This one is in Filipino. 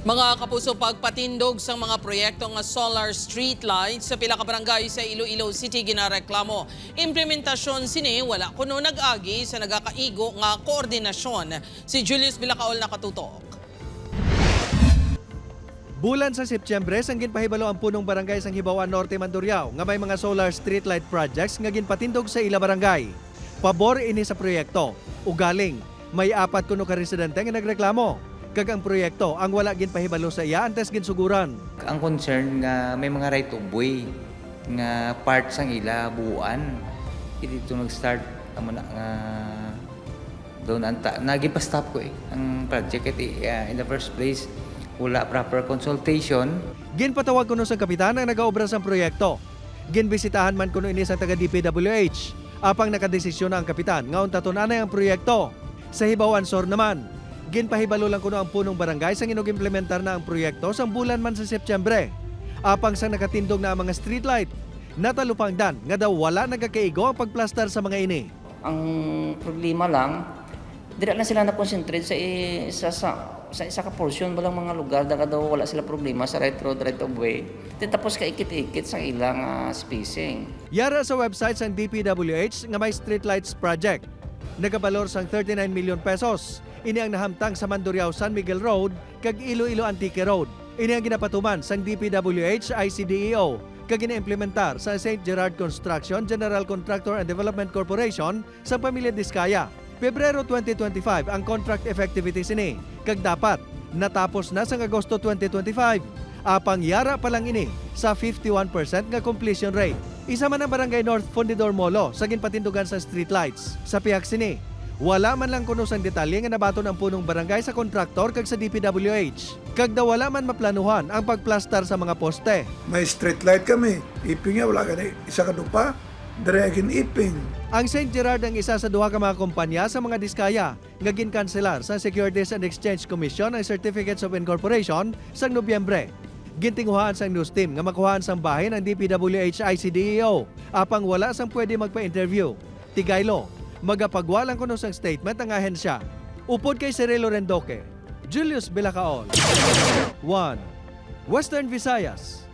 Mga kapuso, pagpatindog sa mga proyektong solar street lights sa pila ka barangay sa Iloilo City ginareklamo. Implementasyon sini wala kuno nag-agi sa nagakaigo nga koordinasyon. Si Julius Bilacaol nakatutok. Bulan sa Setyembre, sang ginpahibalo ang punong barangay sang Hibawan Norte, Mandurriao nga may mga solar streetlight projects nga ginpatindog sa ila barangay. Pabor ini sa proyekto. Ugaling, may 4 kuno ka residente nga nagreklamo. Kag ang proyekto ang wala ginpahibalo sa iya antes ginsuguran. Ang concern nga may mga right of way nga part sang ila buuan. Dito nag-start amo na nga doon anta nagipastop ko ang project in the first place. Wala proper consultation. Ginpatawag kuno sa kapitan ang nagaobra sa proyekto. Ginbisitahan man kuno ini sa taga DPWH. Apang nakadesisyon na ang kapitan nga unta tunanay ang proyekto. Sa Hibawan Sur naman, ginpahibalo lang kuno ang punong barangay sang inug-implementar na ang proyekto sang bulan man sa Setyembre. Apang sang nakatindog na ang mga streetlight, natalupangdan nga daw wala nagakaigo ang pagplastar sa mga ini. Ang problema lang, dira na sila na-concentrate sa isa ka portion balang mga lugar daga daw wala sila problema sa right road, right of way. Tapos ka ikit-ikit sa ilang spacing. Yara sa website sang DPWH nga may streetlights project. Nagabalor sang 39 million pesos. Ini ang nahamtang sa Mandurriao San Miguel Road kag Iloilo Antique Road. Ini ang ginapatuman sang DPWH ICDEO kag gina-implementar sa St. Gerard Construction General Contractor and Development Corporation sa Pamilya Diskaya. Pebrero 2025 ang contract effectivity sini kag dapat natapos na sang Agosto 2025. Apang yara pa lang ini sa 51% nga completion rate. Isa man ang Barangay North Fundidor Molo sa ginpatindugan sa streetlights. Sa pihak sini, wala man lang kuno sang detalye nga nabaton ang punong barangay sa kontraktor kag sa DPWH. Kag daw wala man maplanuhan ang pagplastar sa mga poste. May streetlight kami. Iping nga, wala ka na isa ka dupa. Diregin iping. Ang St. Gerard ang isa sa duha ka mga kumpanya sa mga diskaya nga ginkanselar sa Securities and Exchange Commission ang Certificates of Incorporation sang Nobyembre. Gintinguhaan sang news team nga makuhaan sang bahin ang DPWH ICDEO. Apang wala sang pwede magpa-interview. Tigaylo, magapagwalang kuno sang statement ang ahensya. Upod kay Cirilo Rendoque, Julius Bilacaol. 1. Western Visayas.